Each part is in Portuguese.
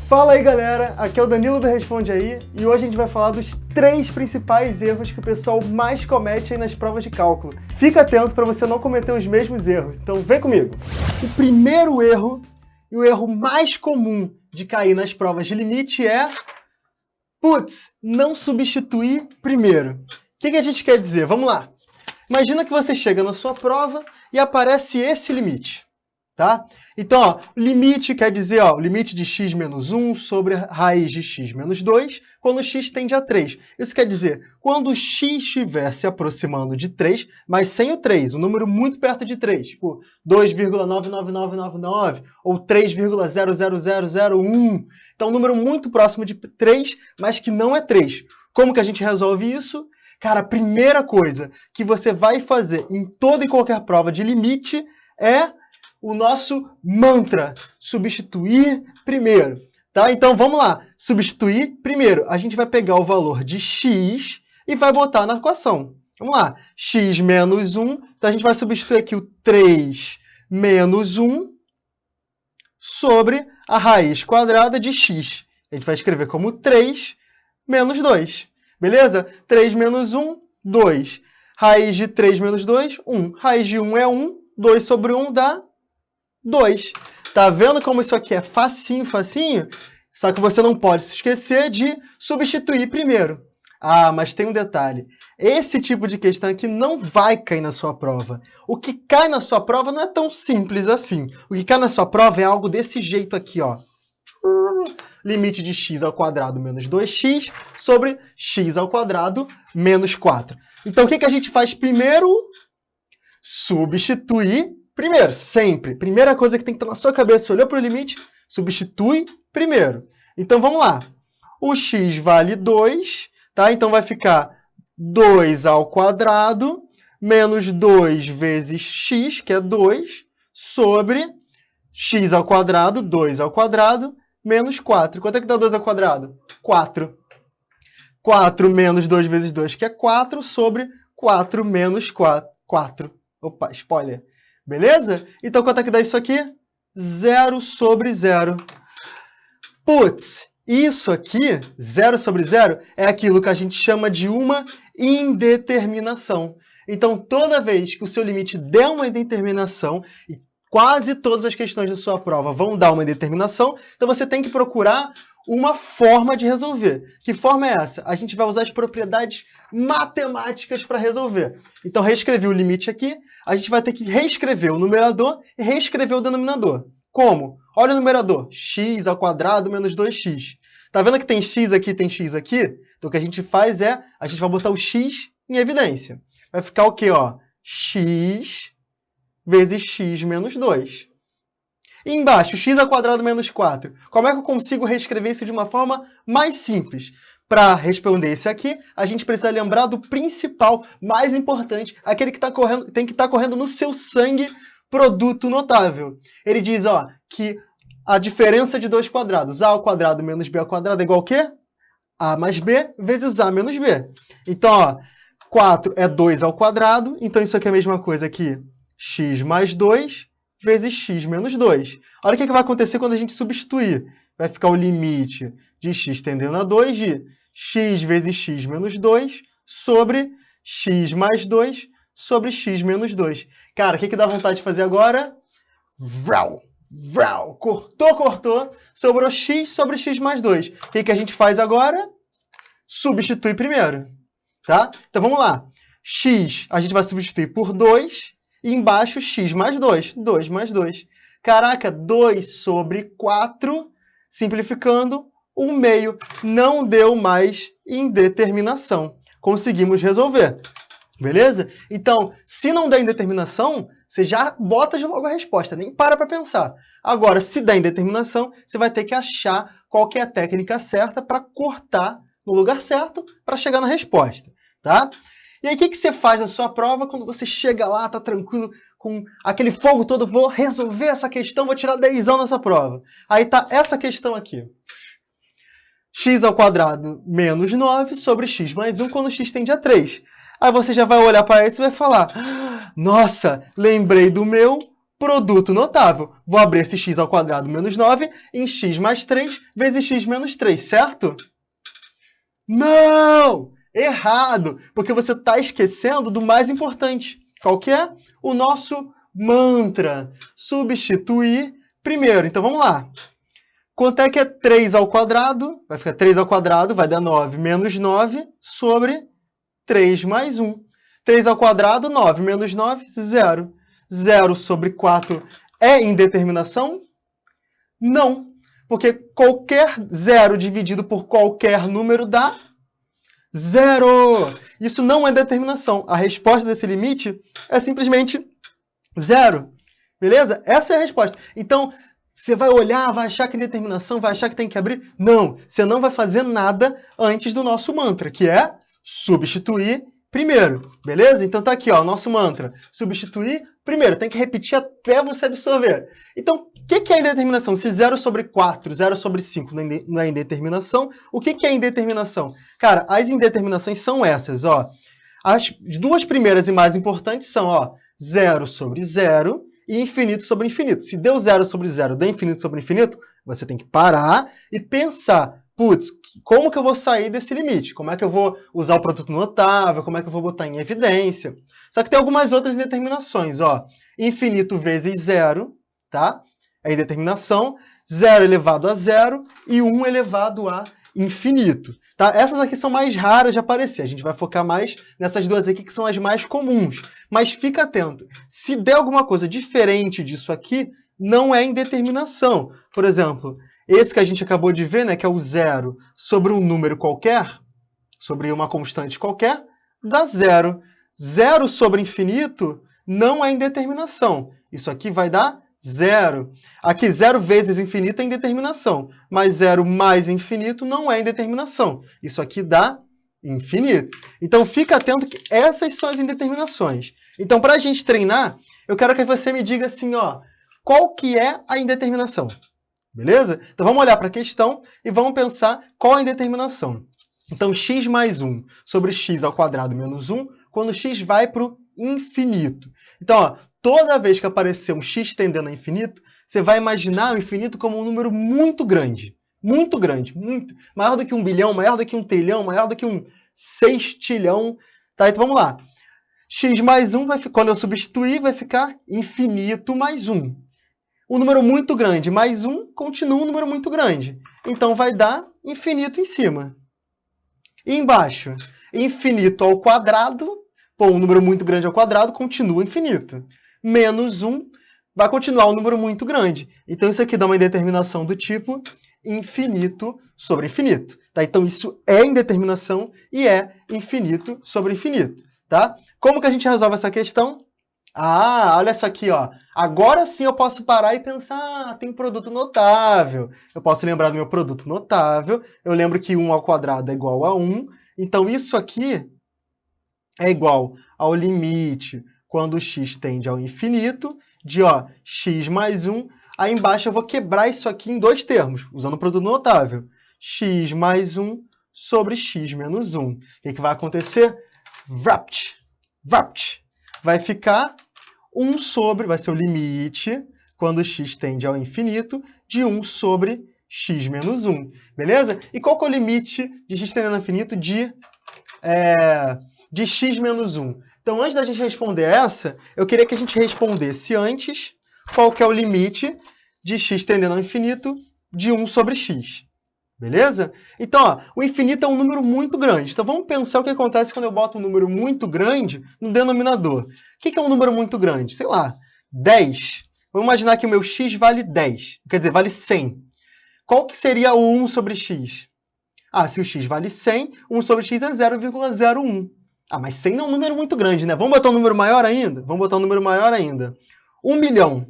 Fala aí galera, aqui é o Danilo do Responde Aí e hoje a gente vai falar dos 3 principais erros que o pessoal mais comete aí nas provas de cálculo. Fica atento para você não cometer os mesmos erros, então vem comigo! O primeiro erro, e o erro mais comum de cair nas provas de limite é não substituir primeiro. O que a gente quer dizer? Vamos lá! Imagina que você chega na sua prova e aparece esse limite. Tá? Então, ó, limite quer dizer o limite de x menos 1 sobre a raiz de x menos 2, quando x tende a 3. Isso quer dizer, quando x estiver se aproximando de 3, mas sem o 3, um número muito perto de 3, tipo 2,99999 ou 3,00001. Então, um número muito próximo de 3, mas que não é 3. Como que a gente resolve isso? Cara, a primeira coisa que você vai fazer em toda e qualquer prova de limite é o nosso mantra, substituir primeiro, tá? Então, vamos lá, substituir primeiro. A gente vai pegar o valor de x e vai botar na equação. Vamos lá, x menos 1, então a gente vai substituir aqui o 3 menos 1 sobre a raiz quadrada de x. A gente vai escrever como 3 menos 2, beleza? 3 menos 1, 2. Raiz de 3 menos 2, 1. Raiz de 1 é 1, 2 sobre 1 dá 2. Tá vendo como isso aqui é facinho, facinho? Só que você não pode se esquecer de substituir primeiro. Ah, mas tem um detalhe. Esse tipo de questão aqui não vai cair na sua prova. O que cai na sua prova não é tão simples assim. O que cai na sua prova é algo desse jeito aqui, ó. Limite de x ao quadrado menos 2x sobre x ao quadrado menos 4. Então, o que a gente faz primeiro? Substituir primeiro, sempre. Primeira coisa que tem que estar na sua cabeça, olhou para o limite, substitui primeiro. Então, vamos lá. O x vale 2, tá? Então, vai ficar 2 ao quadrado menos 2 vezes x, que é 2, sobre x ao quadrado, 2 ao quadrado, menos 4. Quanto é que dá 2 ao quadrado? 4. 4 menos 2 vezes 2, que é 4, sobre 4 menos 4. Opa, spoiler. Beleza? Então, quanto é que dá isso aqui? 0 sobre 0. Isso aqui, 0 sobre 0, é aquilo que a gente chama de uma indeterminação. Então, toda vez que o seu limite der uma indeterminação, e quase todas as questões da sua prova vão dar uma indeterminação, então você tem que procurar uma forma de resolver. Que forma é essa? A gente vai usar as propriedades matemáticas para resolver. Então, reescrevi o limite aqui, a gente vai ter que reescrever o numerador e reescrever o denominador. Como? Olha o numerador, x ao quadrado menos 2x. Tá vendo que tem x aqui, tem x aqui? Então, o que a gente faz é, a gente vai botar o x em evidência. Vai ficar o quê? Ó? X vezes x menos 2. E embaixo, x ao quadrado menos 4. Como é que eu consigo reescrever isso de uma forma mais simples? Para responder esse aqui, a gente precisa lembrar do principal, mais importante, aquele que tem que estar correndo no seu sangue, produto notável. Ele diz que a diferença de dois quadrados, a ao quadrado menos b ao quadrado é igual ao quê? A mais b vezes a menos b. Então, 4 é 2 ao quadrado, então isso aqui é a mesma coisa que x mais 2 vezes x menos 2. Olha o que vai acontecer quando a gente substituir. Vai ficar o limite de x tendendo a 2 de x vezes x menos 2 sobre x mais 2 sobre x menos 2. Cara, o que dá vontade de fazer agora? Vrau! Vrau! Cortou, sobrou x sobre x mais 2. O que a gente faz agora? Substitui primeiro. Tá? Então, vamos lá. X a gente vai substituir por 2. E embaixo, x mais 2. 2 mais 2. Caraca, 2 sobre 4, simplificando, 1/2. Não deu mais indeterminação. Conseguimos resolver. Beleza? Então, se não der indeterminação, você já bota de logo a resposta. Nem para pensar. Agora, se der indeterminação, você vai ter que achar qual que é a técnica certa para cortar no lugar certo para chegar na resposta. Tá? E aí, o que você faz na sua prova quando você chega lá, tá tranquilo, com aquele fogo todo, vou resolver essa questão, vou tirar 10 nessa prova. Aí tá essa questão aqui. X ao quadrado menos 9 sobre x mais 1 quando x tende a 3. Aí você já vai olhar para isso e vai falar, nossa, lembrei do meu produto notável. Vou abrir esse x ao quadrado menos 9 em x mais 3 vezes x menos 3, certo? Não! Errado! Porque você está esquecendo do mais importante. Qual que é? O nosso mantra. Substituir primeiro. Então, vamos lá. Quanto é que é 3 ao quadrado? Vai ficar 3 ao quadrado, vai dar 9 menos 9 sobre 3 mais 1. 3 ao quadrado, 9 menos 9, 0. 0 sobre 4 é indeterminação? Não, porque qualquer 0 dividido por qualquer número dá 0. Isso não é determinação. A resposta desse limite é simplesmente 0. Beleza? Essa é a resposta. Então, você vai olhar, vai achar que é determinação, vai achar que tem que abrir? Não, você não vai fazer nada antes do nosso mantra, que é substituir primeiro, beleza? Então tá aqui, ó, o nosso mantra. Substituir primeiro, tem que repetir até você absorver. Então, o que é indeterminação? Se 0 sobre 4, 0 sobre 5 não é indeterminação, o que é indeterminação? Cara, as indeterminações são essas, ó. As duas primeiras e mais importantes são, ó, 0 sobre 0 e infinito sobre infinito. Se deu 0 sobre 0, deu infinito sobre infinito, você tem que parar e pensar, putz, como que eu vou sair desse limite? Como é que eu vou usar o produto notável? Como é que eu vou botar em evidência? Só que tem algumas outras indeterminações, ó. Infinito vezes 0, tá? É indeterminação. 0 elevado a 0 e 1 elevado a infinito. Tá? Essas aqui são mais raras de aparecer. A gente vai focar mais nessas duas aqui, que são as mais comuns. Mas fica atento. Se der alguma coisa diferente disso aqui, não é indeterminação. Por exemplo, esse que a gente acabou de ver, né, que é o 0 sobre um número qualquer, sobre uma constante qualquer, dá 0. 0 sobre infinito não é indeterminação. Isso aqui vai dar 0. Aqui, 0 vezes infinito é indeterminação, mas 0 mais infinito não é indeterminação. Isso aqui dá infinito. Então, fica atento que essas são as indeterminações. Então, para a gente treinar, eu quero que você me diga assim, ó, qual que é a indeterminação? Beleza? Então, vamos olhar para a questão e vamos pensar qual é a indeterminação. Então, x mais 1 sobre x ao quadrado menos 1, quando x vai para o infinito. Então, ó, toda vez que aparecer um x tendendo a infinito, você vai imaginar o infinito como um número muito grande. Muito grande. Muito. Maior do que 1 bilhão, maior do que 1 trilhão, maior do que um sextilhão. Tá? Então, vamos lá. X mais 1, quando eu substituir, vai ficar infinito mais 1. Um número muito grande mais 1 continua um número muito grande. Então, vai dar infinito em cima. E embaixo, infinito ao quadrado. Bom, um número muito grande ao quadrado continua infinito. Menos 1 vai continuar um número muito grande. Então, isso aqui dá uma indeterminação do tipo infinito sobre infinito. Tá? Então, isso é indeterminação e é infinito sobre infinito. Tá? Como que a gente resolve essa questão? Ah, olha isso aqui, ó. Agora sim eu posso parar e pensar, tem produto notável. Eu posso lembrar do meu produto notável. Eu lembro que 1 ao quadrado é igual a 1. Então, isso aqui é igual ao limite quando x tende ao infinito de, ó, x mais 1. Aí embaixo eu vou quebrar isso aqui em dois termos, usando o produto notável. X mais 1 sobre x menos 1. O que vai acontecer? Wrapped. Vai ficar 1 sobre, vai ser o limite, quando x tende ao infinito, de 1 sobre x menos 1. Beleza? E qual que é o limite de x tendendo ao infinito de x menos 1? Então, antes da gente responder essa, eu queria que a gente respondesse antes qual que é o limite de x tendendo ao infinito de 1 sobre x. Beleza? Então, ó, o infinito é um número muito grande. Então, vamos pensar o que acontece quando eu boto um número muito grande no denominador. O que é um número muito grande? Sei lá, 10. Vamos imaginar que o meu x vale 10. Quer dizer, vale 100. Qual que seria o 1 sobre x? Ah, se o x vale 100, 1 sobre x é 0,01. Ah, mas 100 não é um número muito grande, né? Vamos botar um número maior ainda? 1 milhão.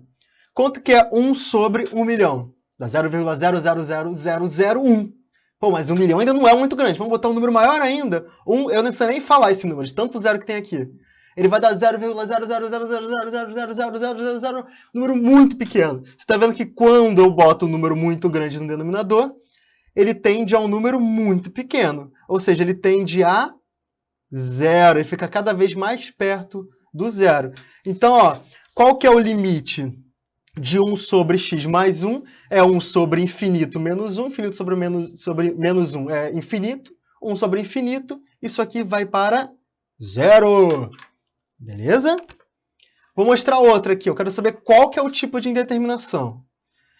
Quanto que é 1 sobre 1 milhão? Dá 0,000001. Pô, mas 1 milhão ainda não é muito grande. Vamos botar um número maior ainda? Eu não sei nem falar esse número, de tanto zero que tem aqui. Ele vai dar 0,000000000, um número muito pequeno. Você está vendo que quando eu boto um número muito grande no denominador, ele tende a um número muito pequeno. Ou seja, ele tende a zero. Ele fica cada vez mais perto do zero. Então, ó, qual que é o limite de 1 sobre x mais 1 é 1 sobre infinito menos 1. Infinito sobre menos 1 é infinito. 1 sobre infinito. Isso aqui vai para 0. Beleza? Vou mostrar outra aqui. Eu quero saber qual que é o tipo de indeterminação.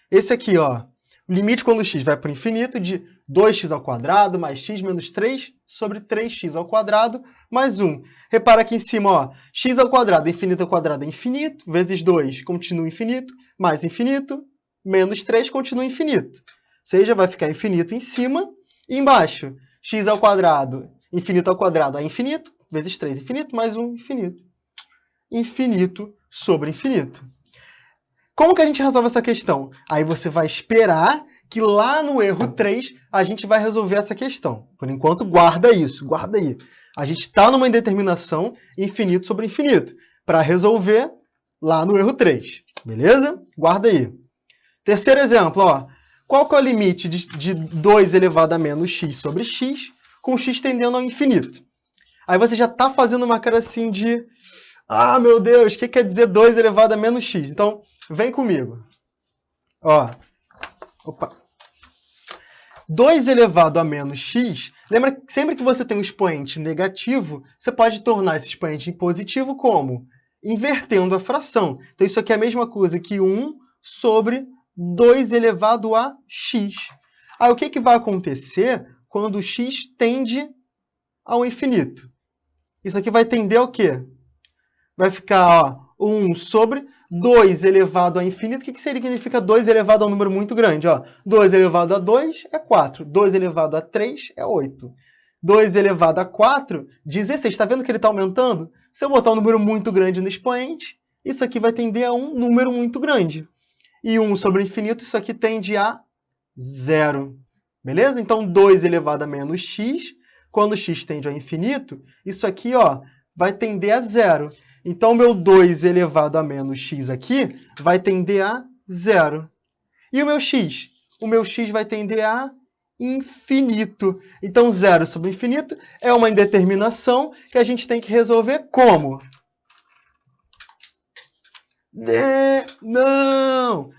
Esse aqui, ó. O limite quando x vai para o infinito de 2x ao quadrado mais x menos 3 sobre 3x ao quadrado mais 1. Repara aqui em cima, ó. X ao quadrado é infinito, vezes 2 continua infinito, mais infinito, menos 3 continua infinito. Ou seja, vai ficar infinito em cima e embaixo. X ao quadrado, infinito ao quadrado é infinito, vezes 3 infinito, mais 1 infinito. Infinito sobre infinito. Como que a gente resolve essa questão? Aí você vai esperar que lá no erro 3 a gente vai resolver essa questão. Por enquanto, guarda isso, guarda aí. A gente está numa indeterminação infinito sobre infinito para resolver lá no erro 3. Beleza? Guarda aí. Terceiro exemplo, ó. Qual que é o limite de 2 elevado a menos x sobre x com x tendendo ao infinito? Aí você já está fazendo uma cara assim de... Ah, meu Deus, o que quer dizer 2 elevado a menos x? Então, vem comigo. Ó. Opa. 2 elevado a menos x, lembra que sempre que você tem um expoente negativo, você pode tornar esse expoente em positivo como? Invertendo a fração. Então, isso aqui é a mesma coisa que 1 sobre 2 elevado a x. Aí, o que vai acontecer quando x tende ao infinito? Isso aqui vai tender ao quê? Vai ficar, ó, 1 sobre 2 elevado a infinito. O que significa 2 elevado a um número muito grande? Ó, 2 elevado a 2 é 4. 2 elevado a 3 é 8. 2 elevado a 4, 16. Está vendo que ele está aumentando? Se eu botar um número muito grande no expoente, isso aqui vai tender a um número muito grande. E 1 sobre o infinito, isso aqui tende a 0. Beleza? Então, 2 elevado a menos x, quando x tende ao infinito, isso aqui, ó, vai tender a 0. Então, meu 2 elevado a menos x aqui vai tender a 0. E o meu x? O meu x vai tender a infinito. Então, 0 sobre infinito é uma indeterminação que a gente tem que resolver como? Não!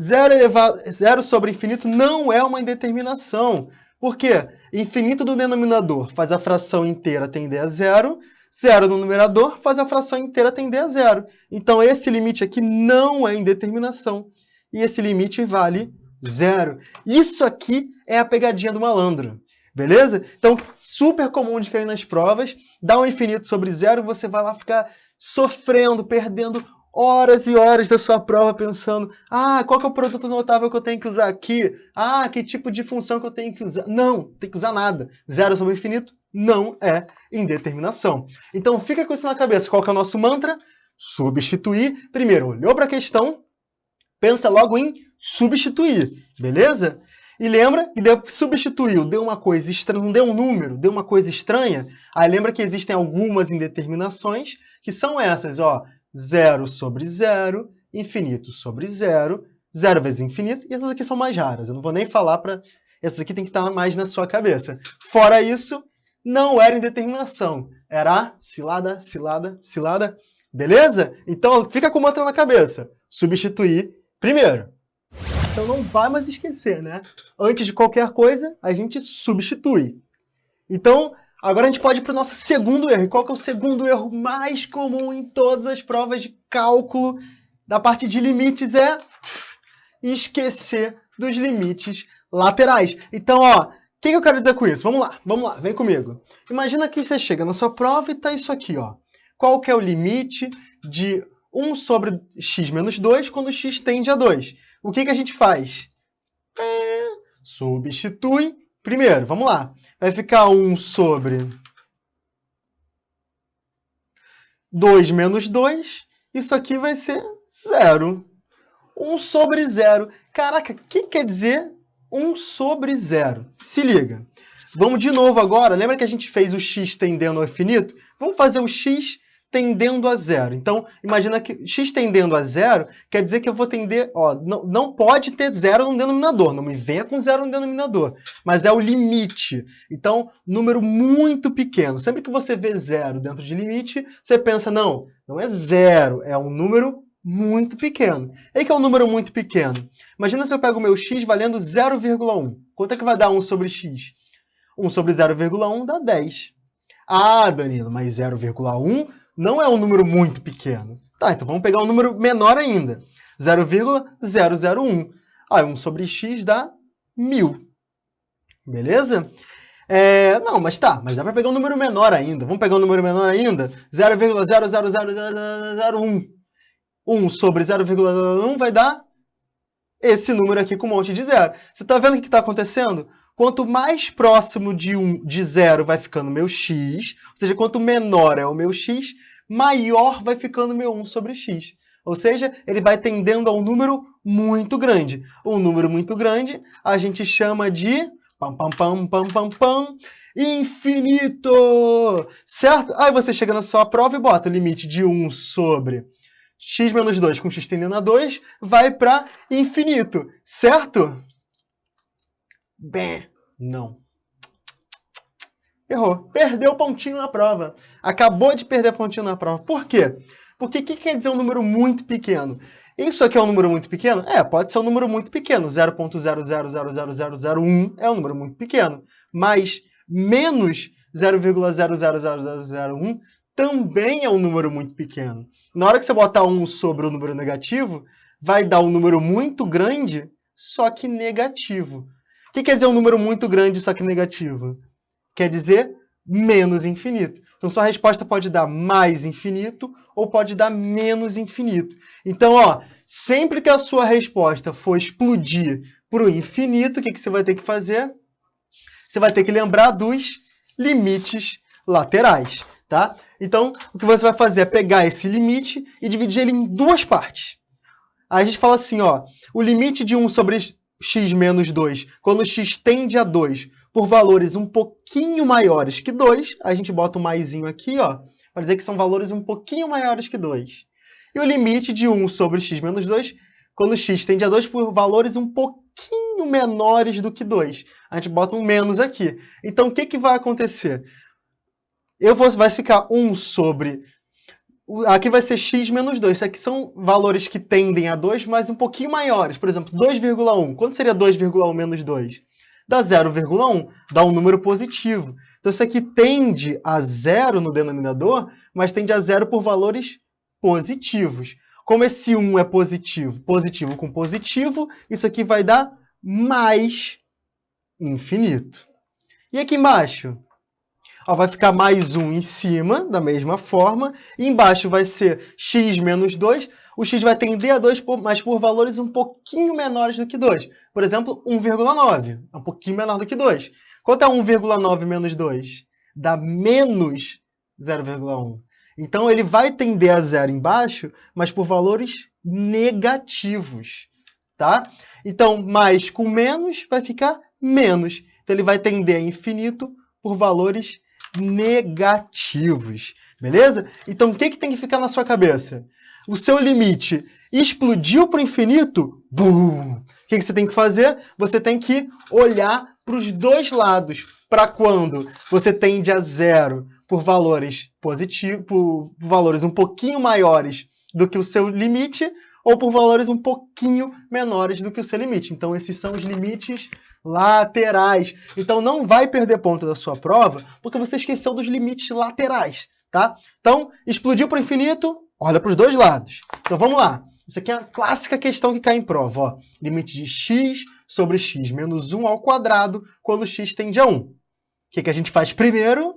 0 sobre infinito não é uma indeterminação. Por quê? Infinito do denominador faz a fração inteira tender a 0. 0 no numerador faz a fração inteira tender a 0. Então, esse limite aqui não é indeterminação. E esse limite vale 0. Isso aqui é a pegadinha do malandro. Beleza? Então, super comum de cair nas provas. Dá um infinito sobre 0, você vai lá ficar sofrendo, perdendo horas e horas da sua prova pensando qual que é o produto notável que eu tenho que usar aqui? Que tipo de função que eu tenho que usar? Não, tem que usar nada. 0 sobre infinito não é indeterminação. Então, fica com isso na cabeça. Qual que é o nosso mantra? Substituir. Primeiro, olhou para a questão, pensa logo em substituir. Beleza? E lembra que substituiu, deu uma coisa estranha, não deu um número, deu uma coisa estranha. Aí lembra que existem algumas indeterminações, que são essas, ó. 0 sobre 0, infinito sobre 0, 0 vezes infinito, e essas aqui são mais raras. Eu não vou nem falar para... Essas aqui tem que estar mais na sua cabeça. Fora isso, não era indeterminação. Era cilada, cilada, cilada. Beleza? Então, fica com o mantra na cabeça. Substituir primeiro. Então, não vai mais esquecer, né? Antes de qualquer coisa, a gente substitui. Então, agora a gente pode ir para o nosso segundo erro. E qual que é o segundo erro mais comum em todas as provas de cálculo da parte de limites? É esquecer dos limites laterais. Então, ó, o que eu quero dizer com isso? Vamos lá, vem comigo. Imagina que você chega na sua prova e está isso aqui, ó. Qual que é o limite de 1 sobre x menos 2 quando x tende a 2? O que a gente faz? Substitui primeiro. Vamos lá. Vai ficar 1 sobre 2 menos 2. Isso aqui vai ser 0. 1 sobre 0. Caraca, o que quer dizer 1 sobre 0? Se liga. Vamos de novo agora. Lembra que a gente fez o x tendendo ao infinito? Vamos fazer o x tendendo a 0. Então, imagina que x tendendo a 0 quer dizer que eu vou tender... Ó, não pode ter 0 no denominador. Não me venha com 0 no denominador. Mas é o limite. Então, número muito pequeno. Sempre que você vê 0 dentro de limite, você pensa, não é 0, é um número muito pequeno. E que é um número muito pequeno? Imagina se eu pego o meu x valendo 0,1. Quanto é que vai dar 1 sobre x? 1 sobre 0,1 dá 10. Ah, Danilo, mas 0,1 não é um número muito pequeno. Tá, então vamos pegar um número menor ainda. 0,001. Aí 1 sobre x dá 1000. Beleza? Não, mas dá para pegar um número menor ainda. Vamos pegar um número menor ainda? 0,00001. 1 sobre 0,1 vai dar esse número aqui com um monte de zero. Você está vendo o que está acontecendo? Quanto mais próximo de zero vai ficando meu x, ou seja, quanto menor é o meu x, maior vai ficando meu 1 sobre x. Ou seja, ele vai tendendo a um número muito grande. Um número muito grande a gente chama de infinito! Certo? Aí você chega na sua prova e bota o limite de 1 sobre x menos 2 com x tendendo a 2 vai para infinito. Certo? Bem, não. Errou. Perdeu pontinho na prova. Acabou de perder pontinho na prova. Por quê? Porque o que quer dizer um número muito pequeno? Isso aqui é um número muito pequeno? Pode ser um número muito pequeno. 0,000001 é um número muito pequeno. Mas menos 0,00001 também é um número muito pequeno. Na hora que você botar 1 sobre o número negativo, vai dar um número muito grande, só que negativo. O que quer dizer um número muito grande, só que negativo? Quer dizer menos infinito. Então, sua resposta pode dar mais infinito ou pode dar menos infinito. Então, sempre que a sua resposta for explodir para o infinito, o que você vai ter que fazer? Você vai ter que lembrar dos limites laterais. Tá? Então, o que você vai fazer é pegar esse limite e dividir ele em duas partes. Aí a gente fala assim, o limite de 1 sobre x menos 2, quando x tende a 2 por valores um pouquinho maiores que 2, a gente bota um maisinho aqui, para dizer que são valores um pouquinho maiores que 2. E o limite de 1 sobre x menos 2, quando x tende a 2 por valores um pouquinho menores do que 2. A gente bota um menos aqui. Então, o que vai acontecer? Vai ficar 1 sobre... Aqui vai ser x menos 2. Isso aqui são valores que tendem a 2, mas um pouquinho maiores. Por exemplo, 2,1. Quanto seria 2,1 menos 2? Dá 0,1. Dá um número positivo. Então, isso aqui tende a 0 no denominador, mas tende a 0 por valores positivos. Como esse 1 é positivo, positivo com positivo, isso aqui vai dar mais infinito. E aqui embaixo? Vai ficar mais 1 em cima, da mesma forma. E embaixo vai ser x menos 2. O x vai tender a 2, mas por valores um pouquinho menores do que 2. Por exemplo, 1,9. É um pouquinho menor do que 2. Quanto é 1,9 menos 2? Dá menos 0,1. Então, ele vai tender a 0 embaixo, mas por valores negativos. Tá? Então, mais com menos vai ficar menos. Então, ele vai tender a infinito por valores negativos, beleza? Então, o que tem que ficar na sua cabeça? O seu limite explodiu para o infinito, bum! O que você tem que fazer? Você tem que olhar para os dois lados, para quando você tende a 0 por valores positivos, por valores um pouquinho maiores do que o seu limite, ou por valores um pouquinho menores do que o seu limite. Então, esses são os limites laterais. Então, não vai perder ponto da sua prova, porque você esqueceu dos limites laterais, tá? Então, explodiu para o infinito, olha para os dois lados. Então, vamos lá. Isso aqui é a clássica questão que cai em prova. Limite de x sobre x menos 1 ao quadrado, quando x tende a 1. O que a gente faz primeiro?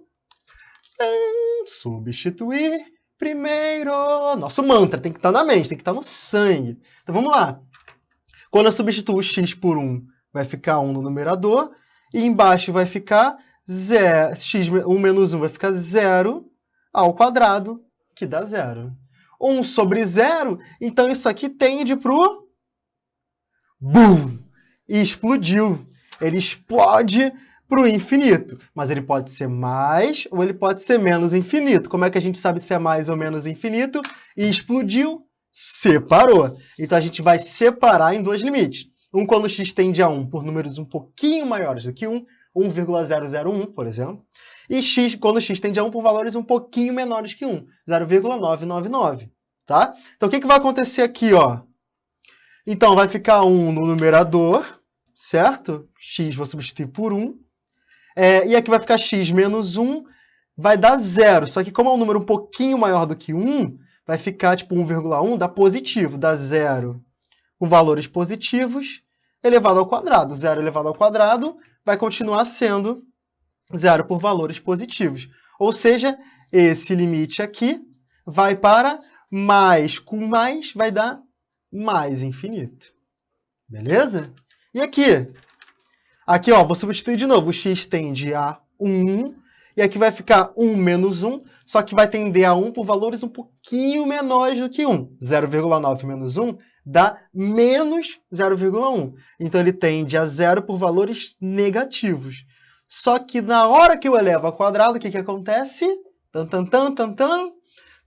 Substituir primeiro. Nosso mantra tem que estar na mente, tem que estar no sangue. Então, vamos lá. Quando eu substituo x por 1, vai ficar 1 no numerador. E embaixo vai ficar 0. 1 menos 1 vai ficar 0 ao quadrado, que dá 0. 1 sobre 0, então isso aqui tende para o... Bum! E explodiu. Ele explode para o infinito. Mas ele pode ser mais ou ele pode ser menos infinito. Como é que a gente sabe se é mais ou menos infinito? E explodiu, separou. Então a gente vai separar em dois limites. Um quando x tende a 1 por números um pouquinho maiores do que 1, 1,001, por exemplo. E x quando x tende a 1 por valores um pouquinho menores que 1, 0,999. tá? Então, o que vai acontecer aqui, ó? Então, vai ficar 1 no numerador, certo? X vou substituir por 1. E aqui vai ficar x menos 1, vai dar 0. Só que como é um número um pouquinho maior do que 1, vai ficar tipo 1,1, dá positivo, dá 0 com valores positivos, elevado ao quadrado. 0 elevado ao quadrado vai continuar sendo 0 por valores positivos. Ou seja, esse limite aqui vai para mais com mais, vai dar mais infinito. Beleza? E aqui? Aqui, ó, vou substituir de novo. O x tende a 1, e aqui vai ficar 1 menos 1, só que vai tender a 1 por valores um pouquinho menores do que 1. 0,9 menos 1 dá menos 0,1. Então, ele tende a 0 por valores negativos. Só que na hora que eu elevo ao quadrado, o que acontece?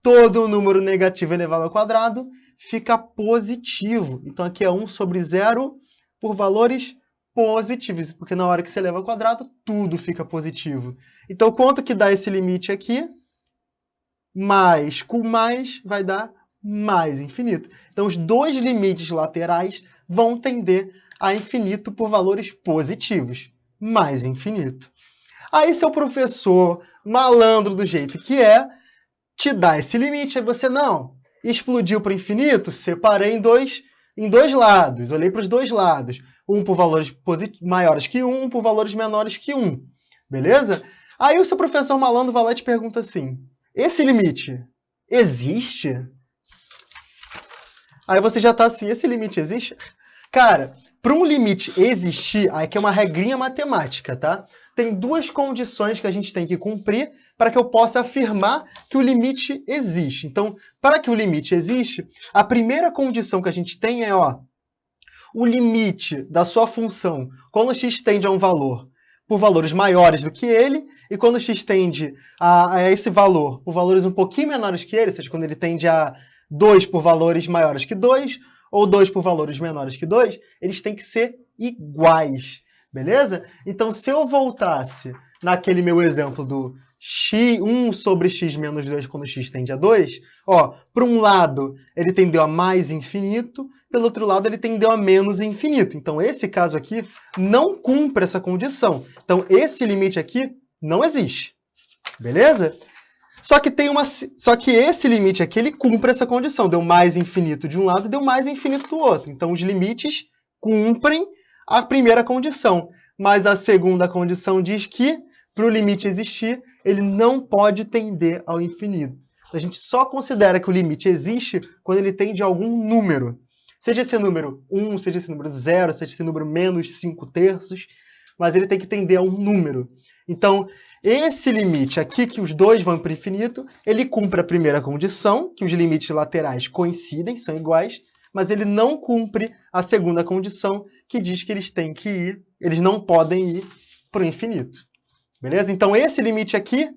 Todo número negativo elevado ao quadrado fica positivo. Então, aqui é 1 sobre 0 por valores positivos, porque na hora que você eleva ao quadrado, tudo fica positivo. Então, quanto que dá esse limite aqui? Mais com mais vai dar mais infinito. Então, os dois limites laterais vão tender a infinito por valores positivos. Mais infinito. Aí, seu professor, malandro do jeito que é, te dá esse limite, aí você, não, explodiu para o infinito, separei em dois lados, olhei para os dois lados. Um por valores maiores que 1, um por valores menores que 1. Beleza? Aí o seu professor malandro vai lá e te pergunta assim, esse limite existe? Aí você já está assim, esse limite existe? Cara, para um limite existir, aí que é uma regrinha matemática, tá? Tem duas condições que a gente tem que cumprir para que eu possa afirmar que o limite existe. Então, para que o limite existe, a primeira condição que a gente tem é, ó, o limite da sua função, quando x tende a um valor por valores maiores do que ele, e quando x tende a esse valor por valores um pouquinho menores que ele, ou seja, quando ele tende a 2 por valores maiores que 2, ou 2 por valores menores que 2, eles têm que ser iguais, beleza? Então, se eu voltasse naquele meu exemplo do 1 sobre x menos 2 quando x tende a 2, ó, para um lado ele tendeu a mais infinito, pelo outro lado ele tendeu a menos infinito. Então, esse caso aqui não cumpre essa condição. Então, esse limite aqui não existe, beleza? Só que esse limite aqui, ele cumpre essa condição. Deu mais infinito de um lado e deu mais infinito do outro. Então, os limites cumprem a primeira condição. Mas a segunda condição diz que, para o limite existir, ele não pode tender ao infinito. A gente só considera que o limite existe quando ele tende a algum número. Seja esse número 1, seja esse número 0, seja esse número menos 5/3, mas ele tem que tender a um número. Então, esse limite aqui, que os dois vão para o infinito, ele cumpre a primeira condição, que os limites laterais coincidem, são iguais, mas ele não cumpre a segunda condição, que diz que eles não podem ir para o infinito. Beleza? Então, esse limite aqui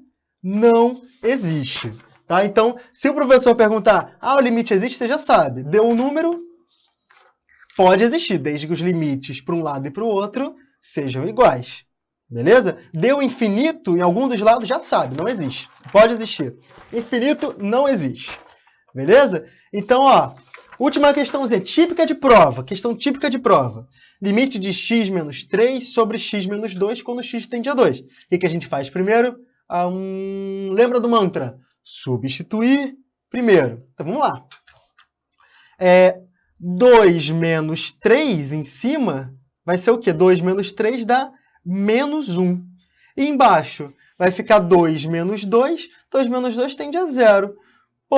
não existe. Tá? Então, se o professor perguntar, o limite existe, você já sabe. Deu um número, pode existir, desde que os limites para um lado e para o outro sejam iguais. Beleza? Deu infinito em algum dos lados, já sabe, não existe. Pode existir. Infinito não existe. Beleza? Então, ó, última questãozinha, típica de prova. Questão típica de prova. Limite de x menos 3 sobre x menos 2 quando x tende a 2. O que a gente faz primeiro? Lembra do mantra? Substituir primeiro. Então, vamos lá. 2 menos 3 em cima vai ser o quê? 2 menos 3 dá menos 1. E embaixo vai ficar 2 menos 2. 2 menos 2 tende a 0. Pô,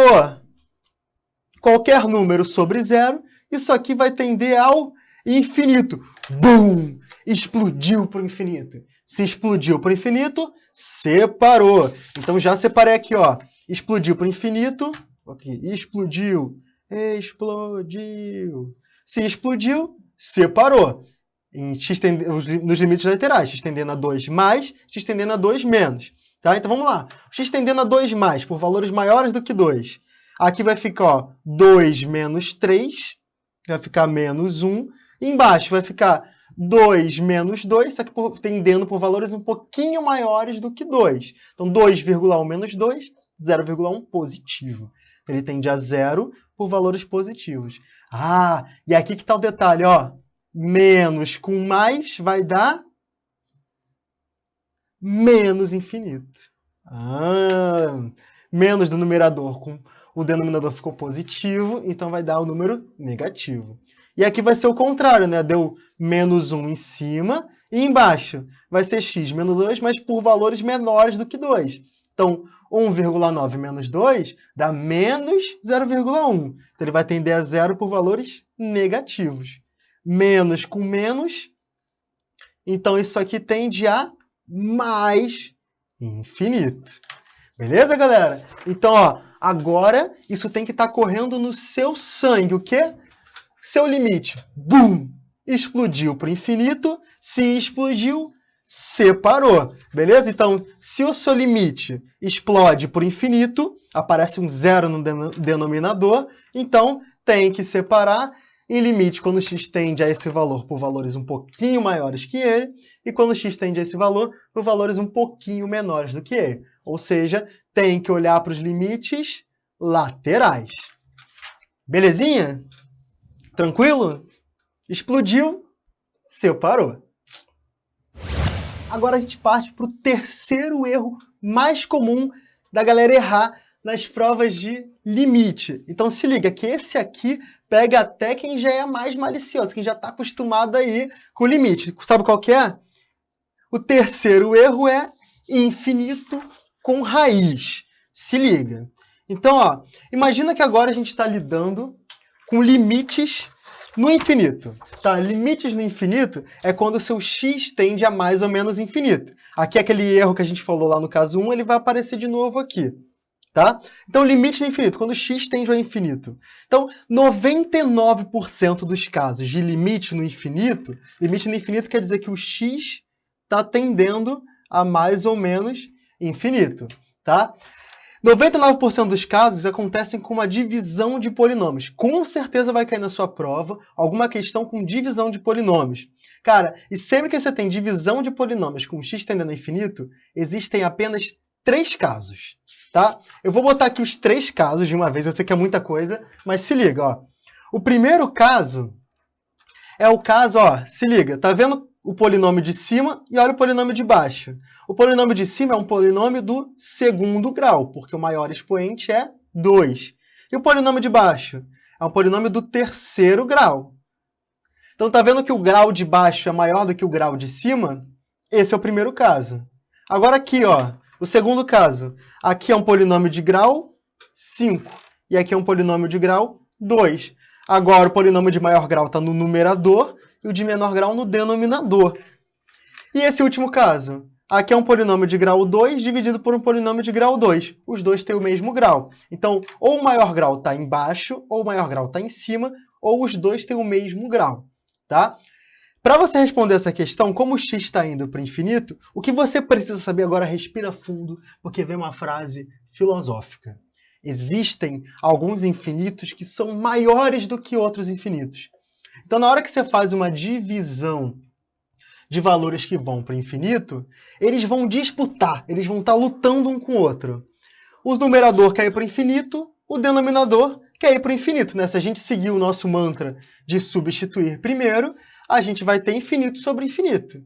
qualquer número sobre 0, isso aqui vai tender ao infinito. Bum! Explodiu para o infinito. Se explodiu para o infinito, separou. Então, já separei aqui, ó. Explodiu para o infinito. Aqui, explodiu. Explodiu. Se explodiu, separou. Nos limites laterais, x tendendo a 2 mais, x tendendo a 2 menos. Tá? Então, vamos lá. X tendendo a 2 mais, por valores maiores do que 2. Aqui vai ficar, ó, 2 menos 3, vai ficar menos 1. E embaixo vai ficar 2 menos 2, só que tendendo por valores um pouquinho maiores do que 2. Então, 2,1 menos 2, 0,1 positivo. Ele tende a zero por valores positivos. Ah, e aqui que está o detalhe, ó. Menos com mais vai dar menos infinito. Ah, menos do numerador com o denominador ficou positivo, então vai dar o número negativo. E aqui vai ser o contrário, né? Deu menos 1 em cima e embaixo vai ser x menos 2, mas por valores menores do que 2. Então, 1,9 menos 2 dá menos 0,1. Então, ele vai tender a zero por valores negativos. Menos com menos, então isso aqui tende a mais infinito. Beleza, galera? Então, ó, agora isso tem que estar correndo no seu sangue. O quê? Seu limite. Bum! Explodiu para o infinito. Se explodiu, separou. Beleza? Então, se o seu limite explode por infinito, aparece um zero no denominador, então tem que separar. Em limite, quando x tende a esse valor por valores um pouquinho maiores que ele, e quando x tende a esse valor por valores um pouquinho menores do que ele. Ou seja, tem que olhar para os limites laterais. Belezinha? Tranquilo? Explodiu, separou. Agora a gente parte para o terceiro erro mais comum da galera errar nas provas de limite. Então se liga que esse aqui pega até quem já é mais malicioso, quem já está acostumado aí com o limite. Sabe qual que é? O terceiro erro é infinito com raiz. Se liga. Então, ó, imagina que agora a gente está lidando com limites no infinito. Tá? Limites no infinito é quando o seu x tende a mais ou menos infinito. Aqui aquele erro que a gente falou lá no caso 1, ele vai aparecer de novo aqui. Tá? Então, limite no infinito, quando x tende ao infinito. Então, 99% dos casos de limite no infinito quer dizer que o x está tendendo a mais ou menos infinito. Tá? 99% dos casos acontecem com uma divisão de polinômios. Com certeza vai cair na sua prova alguma questão com divisão de polinômios. Cara, e sempre que você tem divisão de polinômios com x tendendo a infinito, existem apenas 3 casos. Tá? Eu vou botar aqui os 3 casos de uma vez, eu sei que é muita coisa, mas se liga, ó. O primeiro caso é o caso, ó, se liga, tá vendo o polinômio de cima e olha o polinômio de baixo. O polinômio de cima é um polinômio do segundo grau, porque o maior expoente é 2. E o polinômio de baixo é um polinômio do terceiro grau. Então tá vendo que o grau de baixo é maior do que o grau de cima? Esse é o primeiro caso. Agora aqui, ó. O segundo caso, aqui é um polinômio de grau 5 e aqui é um polinômio de grau 2. Agora o polinômio de maior grau está no numerador e o de menor grau no denominador. E esse último caso, aqui é um polinômio de grau 2 dividido por um polinômio de grau 2. Os dois têm o mesmo grau. Então, ou o maior grau está embaixo, ou o maior grau está em cima, ou os dois têm o mesmo grau. Tá? Para você responder essa questão, como o x está indo para o infinito, o que você precisa saber agora, respira fundo, porque vem uma frase filosófica. Existem alguns infinitos que são maiores do que outros infinitos. Então, na hora que você faz uma divisão de valores que vão para o infinito, eles vão disputar, eles vão estar lutando um com o outro. O numerador quer ir para o infinito, o denominador quer ir para o infinito. Né? Se a gente seguir o nosso mantra de substituir primeiro, a gente vai ter infinito sobre infinito.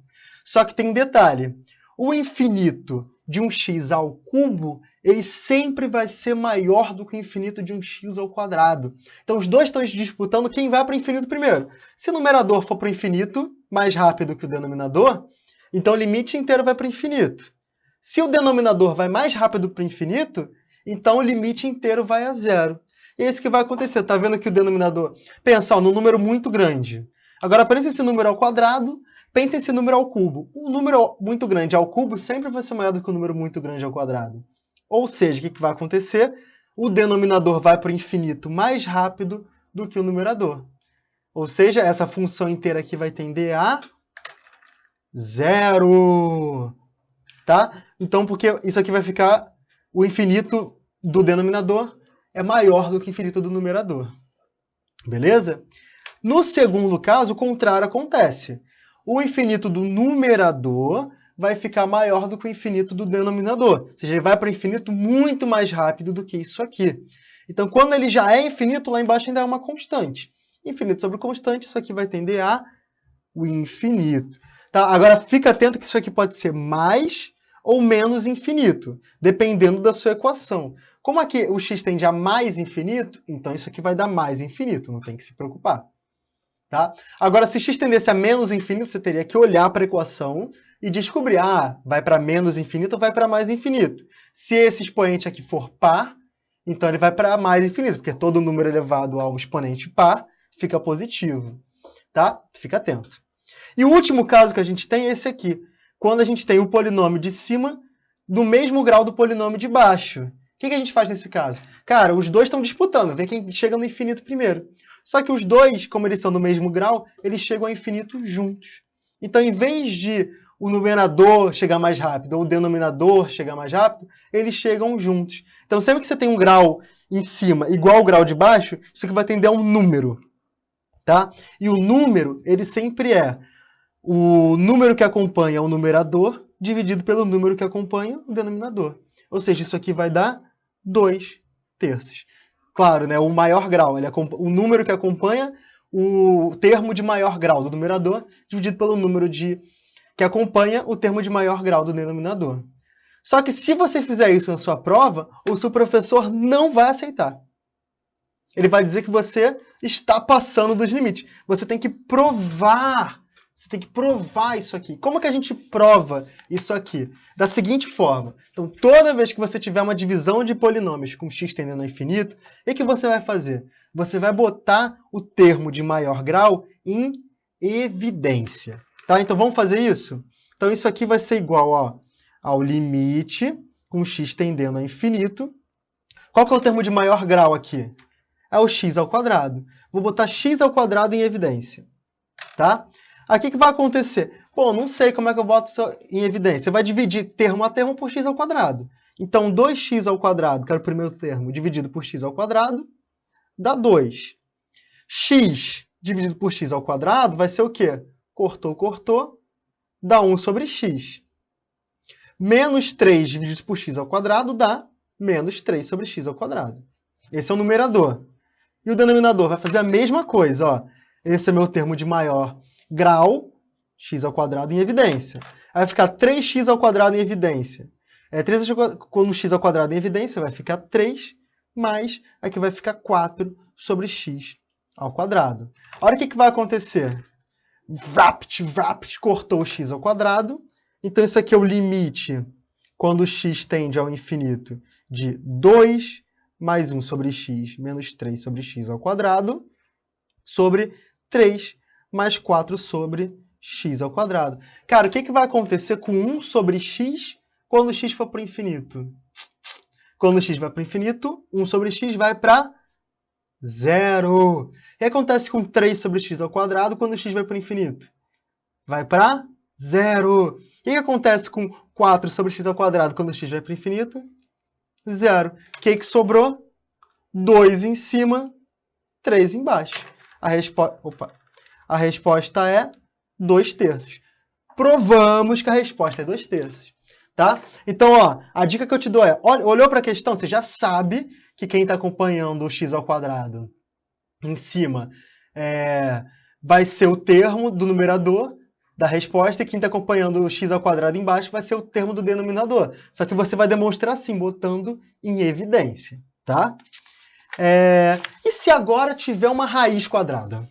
Só que tem um detalhe. O infinito de um x ao cubo, ele sempre vai ser maior do que o infinito de um x ao quadrado. Então, os dois estão disputando quem vai para o infinito primeiro. Se o numerador for para o infinito, mais rápido que o denominador, então o limite inteiro vai para o infinito. Se o denominador vai mais rápido para o infinito, então o limite inteiro vai a zero. E é isso que vai acontecer. Está vendo que o denominador... Pensa, ó, num número muito grande. Agora, pense esse número ao quadrado, pense esse número ao cubo. Um número muito grande ao cubo sempre vai ser maior do que um número muito grande ao quadrado. Ou seja, o que vai acontecer? O denominador vai para o infinito mais rápido do que o numerador. Ou seja, essa função inteira aqui vai tender a zero. Tá? Então, porque isso aqui vai ficar... O infinito do denominador é maior do que o infinito do numerador. Beleza? No segundo caso, o contrário acontece. O infinito do numerador vai ficar maior do que o infinito do denominador. Ou seja, ele vai para o infinito muito mais rápido do que isso aqui. Então, quando ele já é infinito, lá embaixo ainda é uma constante. Infinito sobre constante, isso aqui vai tender a o infinito. Tá? Agora, fica atento que isso aqui pode ser mais ou menos infinito, dependendo da sua equação. Como aqui o x tende a mais infinito, então isso aqui vai dar mais infinito, não tem que se preocupar. Tá? Agora, se x tendesse a menos infinito, você teria que olhar para a equação e descobrir, vai para menos infinito ou vai para mais infinito. Se esse expoente aqui for par, então ele vai para mais infinito, porque todo número elevado ao expoente par fica positivo. Tá? Fica atento. E o último caso que a gente tem é esse aqui, quando a gente tem o polinômio de cima do mesmo grau do polinômio de baixo. O que a gente faz nesse caso? Cara, os dois estão disputando, vê quem chega no infinito primeiro. Só que os dois, como eles são do mesmo grau, eles chegam ao infinito juntos. Então, em vez de o numerador chegar mais rápido ou o denominador chegar mais rápido, eles chegam juntos. Então, sempre que você tem um grau em cima igual ao grau de baixo, isso aqui vai tender a um número. Tá? E o número, ele sempre é o número que acompanha o numerador dividido pelo número que acompanha o denominador. Ou seja, isso aqui vai dar 2/3. Claro, né, o maior grau, o número que acompanha o termo de maior grau do numerador dividido pelo número que acompanha o termo de maior grau do denominador. Só que se você fizer isso na sua prova, o seu professor não vai aceitar. Ele vai dizer que você está passando dos limites. Você tem que provar. Você tem que provar isso aqui. Como que a gente prova isso aqui? Da seguinte forma. Então, toda vez que você tiver uma divisão de polinômios com x tendendo ao infinito, o que você vai fazer? Você vai botar o termo de maior grau em evidência. Tá? Então, vamos fazer isso? Então, isso aqui vai ser igual ao limite com x tendendo ao infinito. Qual que é o termo de maior grau aqui? É o x ao quadrado. Vou botar x ao quadrado em evidência. Tá? Aqui o que vai acontecer? Bom, não sei como é que eu boto isso em evidência. Você vai dividir termo a termo por x ao quadrado. Então, 2x ao quadrado, que era o primeiro termo, dividido por x ao quadrado, dá 2. X dividido por x ao quadrado vai ser o quê? Cortou, cortou, dá 1 sobre x. Menos 3 dividido por x ao quadrado dá menos 3 sobre x ao quadrado. Esse é o numerador. E o denominador vai fazer a mesma coisa. Ó. Esse é meu termo de maior grau, x ao quadrado em evidência. Aí vai ficar 3x ao quadrado em evidência. Quando x ao quadrado em evidência, vai ficar 3, mais aqui vai ficar 4 sobre x ao quadrado. Olha o que vai acontecer. Vrapt, cortou o x ao quadrado. Então, isso aqui é o limite, quando x tende ao infinito, de 2 mais 1 sobre x menos 3 sobre x ao quadrado, sobre 3 mais 4 sobre x ao quadrado. Cara, o que vai acontecer com 1 sobre x quando x for para o infinito? Quando x vai para o infinito, 1 sobre x vai para 0. O que acontece com 3 sobre x ao quadrado quando x vai para o infinito? Vai para 0. O que acontece com 4 sobre x ao quadrado quando x vai para o infinito? 0. O que sobrou? 2 em cima, 3 embaixo. A resposta é 2/3. Provamos que a resposta é 2/3. Tá? Então, a dica que eu te dou é, olhou para a questão, você já sabe que quem está acompanhando o x ao quadrado em cima vai ser o termo do numerador da resposta, e quem está acompanhando o x ao quadrado embaixo vai ser o termo do denominador. Só que você vai demonstrar assim, botando em evidência. Tá? E se agora tiver uma raiz quadrada?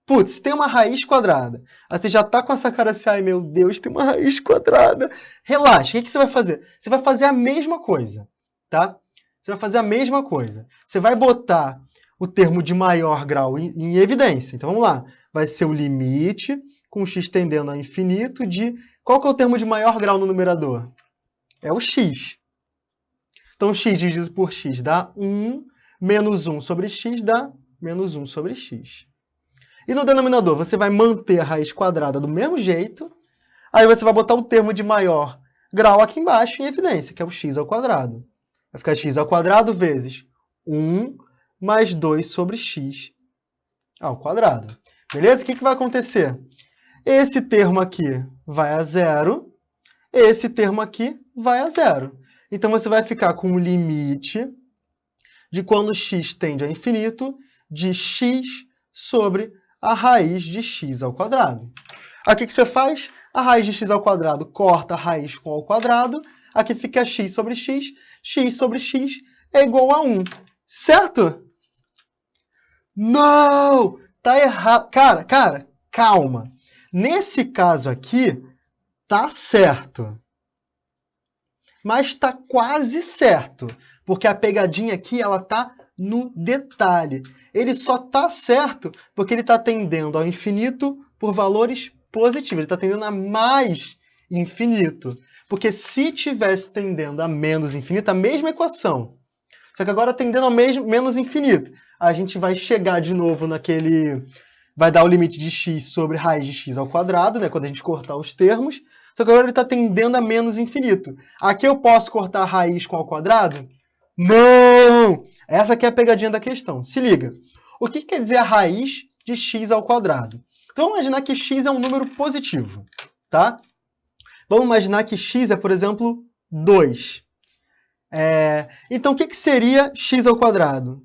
Putz, tem uma raiz quadrada. Aí você já está com essa cara assim, ai meu Deus, tem uma raiz quadrada. Relaxa, o que você vai fazer? Você vai fazer a mesma coisa. Tá? Você vai fazer a mesma coisa. Você vai botar o termo de maior grau em evidência. Então vamos lá. Vai ser o limite com x tendendo ao infinito de... Qual que é o termo de maior grau no numerador? É o x. Então, x dividido por x dá 1, menos 1 sobre x dá menos 1 sobre x. E no denominador, você vai manter a raiz quadrada do mesmo jeito, aí você vai botar o termo de maior grau aqui embaixo em evidência, que é o x ao quadrado. Vai ficar x ao quadrado vezes 1 mais 2 sobre x ao quadrado. Beleza? O que vai acontecer? Esse termo aqui vai a 0, esse termo aqui vai a 0. Então, você vai ficar com o limite de quando x tende ao infinito, de x sobre a raiz de x ao quadrado. Aqui o que você faz? A raiz de x ao quadrado corta a raiz com ao quadrado, aqui fica x sobre x é igual a 1. Certo? Não! Tá errado. Cara, calma. Nesse caso aqui, tá certo. Mas tá quase certo. Porque a pegadinha aqui, ela tá no detalhe. Ele só tá certo porque ele está tendendo ao infinito por valores positivos. Ele está tendendo a mais infinito. Porque se tivesse tendendo a menos infinito, a mesma equação, só que agora tendendo ao menos infinito, a gente vai chegar de novo naquele... Vai dar o limite de x sobre raiz de x ao quadrado, né, quando a gente cortar os termos. Só que agora ele está tendendo a menos infinito. Aqui eu posso cortar a raiz com ao quadrado? Não! Essa aqui é a pegadinha da questão. Se liga. O que quer dizer a raiz de x ao quadrado? Então, vamos imaginar que x é um número positivo, tá? Vamos imaginar que x é, por exemplo, 2. Então, o que seria x ao quadrado?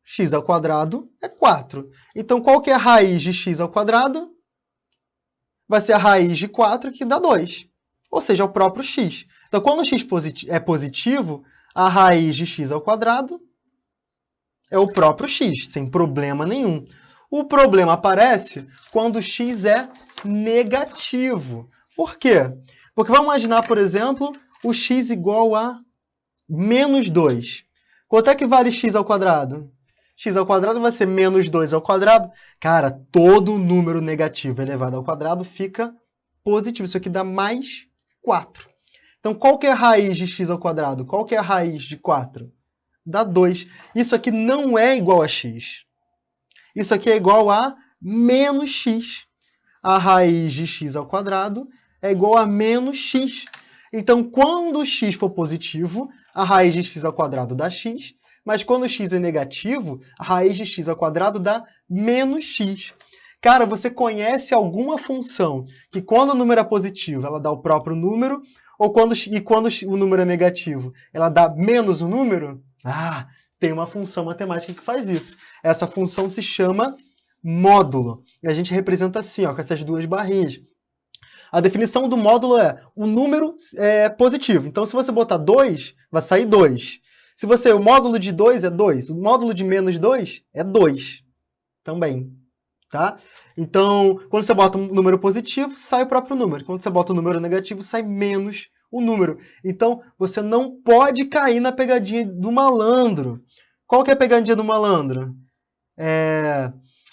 X ao quadrado é 4. Então, qual que é a raiz de x ao quadrado? Vai ser a raiz de 4, que dá 2. Ou seja, é o próprio x. Então, quando o x é positivo, a raiz de x ao quadrado é o próprio x, sem problema nenhum. O problema aparece quando o x é negativo. Por quê? Porque vamos imaginar, por exemplo, o x igual a menos 2. Quanto é que vale x ao quadrado? X ao quadrado vai ser menos 2 ao quadrado. Cara, todo número negativo elevado ao quadrado fica positivo. Isso aqui dá mais 4. Então, qual que é a raiz de x ao quadrado? Qual que é a raiz de 4? Dá 2. Isso aqui não é igual a x. Isso aqui é igual a menos x. A raiz de x ao quadrado é igual a menos x. Então, quando x for positivo, a raiz de x ao quadrado dá x. Mas quando x é negativo, a raiz de x ao quadrado dá menos x. Cara, você conhece alguma função que quando o número é positivo, ela dá o próprio número, e quando o número é negativo, ela dá menos o número? Ah, tem uma função matemática que faz isso. Essa função se chama módulo. E a gente representa assim, ó, com essas duas barrinhas. A definição do módulo é o número positivo. Então, se você botar 2, vai sair 2. O módulo de 2 é 2, o módulo de menos 2 é 2 também, tá? Então, quando você bota um número positivo, sai o próprio número. Quando você bota um número negativo, sai menos o número. Então, você não pode cair na pegadinha do malandro. Qual que é a pegadinha do malandro?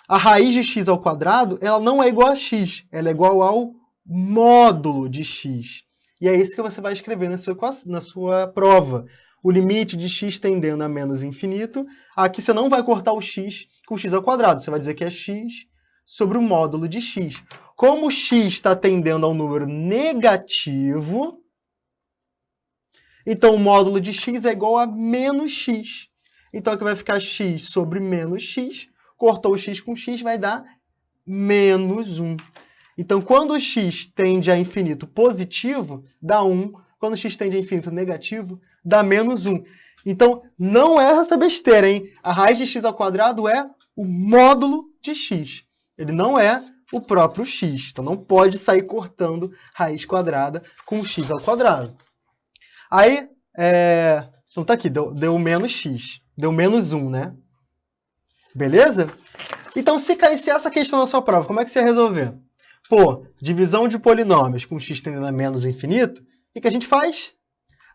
A raiz de x ao quadrado, ela não é igual a x, ela é igual ao módulo de x. E é isso que você vai escrever na sua prova. O limite de x tendendo a menos infinito. Aqui você não vai cortar o x com x ao quadrado. Você vai dizer que é x sobre o módulo de x. Como o x está tendendo a um número negativo, então o módulo de x é igual a menos x. Então aqui vai ficar x sobre menos x. Cortou o x com x, vai dar menos 1. Então, quando o x tende a infinito positivo, dá 1. Quando o x tende a infinito negativo, dá menos 1. Então, não erra essa besteira, hein? A raiz de x ao quadrado é o módulo de x. Ele não é o próprio x. Então, não pode sair cortando raiz quadrada com x ao quadrado. Aí, então tá aqui, deu menos x. Deu menos 1, né? Beleza? Então, se caísse essa questão na sua prova, como é que você ia resolver? Pô, divisão de polinômios com x tendendo a menos infinito, o que a gente faz?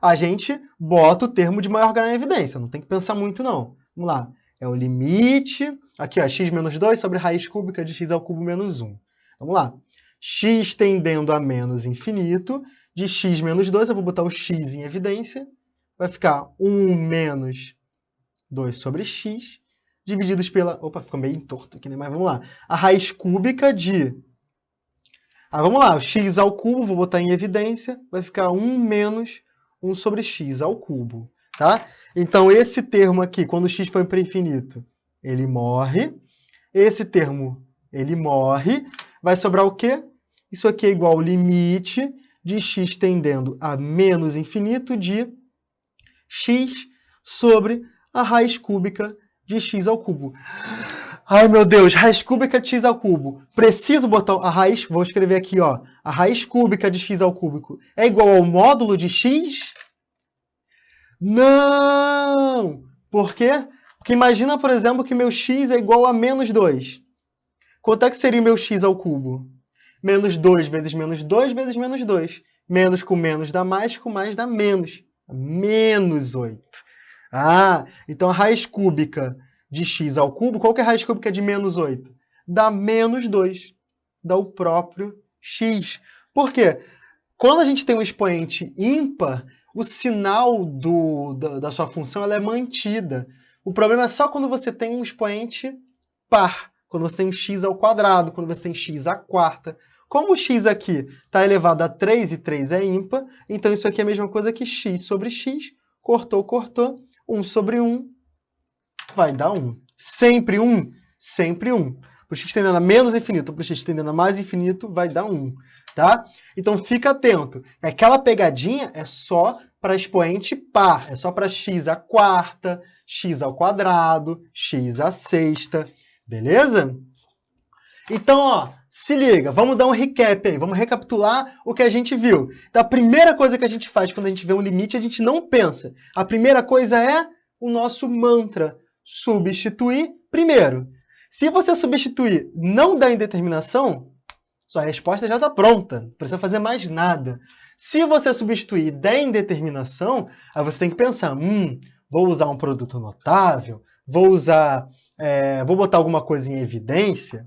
A gente bota o termo de maior grau em evidência. Não tem que pensar muito, não. Vamos lá. É o limite... Aqui, ó, x menos 2 sobre a raiz cúbica de x ao cubo menos 1. Vamos lá. X tendendo a menos infinito. De x menos 2, eu vou botar o x em evidência. Vai ficar 1 menos 2 sobre x, divididos pela... Opa, ficou meio torto aqui, né? Mas vamos lá. A raiz cúbica de... vamos lá. O x ao cubo, vou botar em evidência. Vai ficar 1 menos 1 sobre x ao cubo. Tá? Então, esse termo aqui, quando x for para infinito, ele morre. Esse termo, ele morre. Vai sobrar o quê? Isso aqui é igual ao limite de x tendendo a menos infinito de x sobre a raiz cúbica de x ao cubo. Ai, meu Deus, raiz cúbica de x ao cubo. Preciso botar a raiz, vou escrever aqui, ó. A raiz cúbica de x ao cúbico é igual ao módulo de x? Não! Por quê? Porque imagina, por exemplo, que meu x é igual a menos 2. Quanto é que seria meu x ao cubo? Menos 2 vezes menos 2 vezes menos 2. Menos com menos dá mais, com mais dá menos. Menos 8. Ah, então a raiz cúbica de x ao cubo, qual que é a raiz cúbica de menos 8? Dá menos 2. Dá o próprio x. Por quê? Quando a gente tem um expoente ímpar, o sinal da sua função ela é mantida. O problema é só quando você tem um expoente par. Quando você tem um x ao quadrado, quando você tem x à quarta. Como o x aqui está elevado a 3 e 3 é ímpar, então isso aqui é a mesma coisa que x sobre x. Cortou, cortou. 1 sobre 1 vai dar 1. Sempre 1? Sempre 1. Para o x tendendo a menos infinito ou para o x tendendo a mais infinito, vai dar 1. Tá? Então fica atento. Aquela pegadinha é só para expoente par. É só para x à quarta, x ao quadrado, x à sexta. Beleza? Então, ó, se liga. Vamos dar um recap aí. Vamos recapitular o que a gente viu. Então, a primeira coisa que a gente faz quando a gente vê um limite, a gente não pensa. A primeira coisa é o nosso mantra. Substituir primeiro. Se você substituir não dá indeterminação, sua resposta já está pronta. Não precisa fazer mais nada. Se você substituir der indeterminação, aí você tem que pensar, vou usar um produto notável, vou botar alguma coisa em evidência,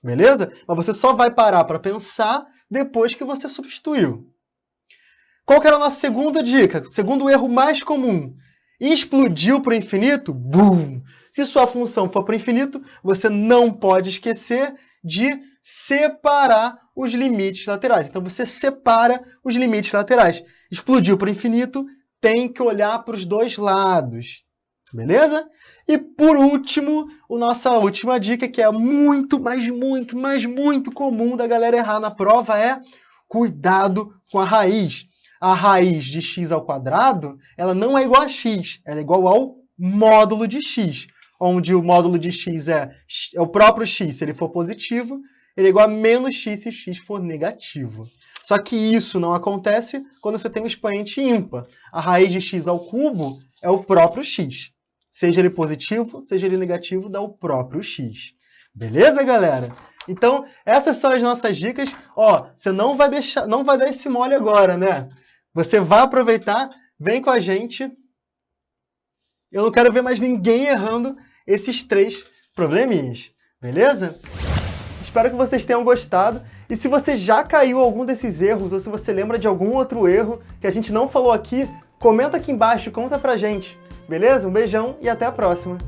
beleza? Mas você só vai parar para pensar depois que você substituiu. Qual que era a nossa segunda dica? Segundo erro mais comum. Explodiu para o infinito? Bum! Se sua função for para o infinito, você não pode esquecer de separar os limites laterais. Então, você separa os limites laterais. Explodiu para o infinito, tem que olhar para os dois lados. Beleza? E, por último, a nossa última dica, que é muito comum da galera errar na prova, é cuidado com a raiz. A raiz de x ao quadrado, ela não é igual a x, ela é igual ao módulo de x, onde o módulo de x é o próprio x se ele for positivo, ele é igual a menos x se x for negativo. Só que isso não acontece quando você tem um expoente ímpar. A raiz de x ao cubo é o próprio x. Seja ele positivo, seja ele negativo, dá o próprio x. Beleza, galera? Então, essas são as nossas dicas. Ó, você não vai dar esse mole agora, né? Você vai aproveitar, vem com a gente. Eu não quero ver mais ninguém errando esses 3 probleminhas. Beleza? Espero que vocês tenham gostado. E se você já caiu em algum desses erros, ou se você lembra de algum outro erro que a gente não falou aqui, comenta aqui embaixo, conta pra gente. Beleza? Um beijão e até a próxima!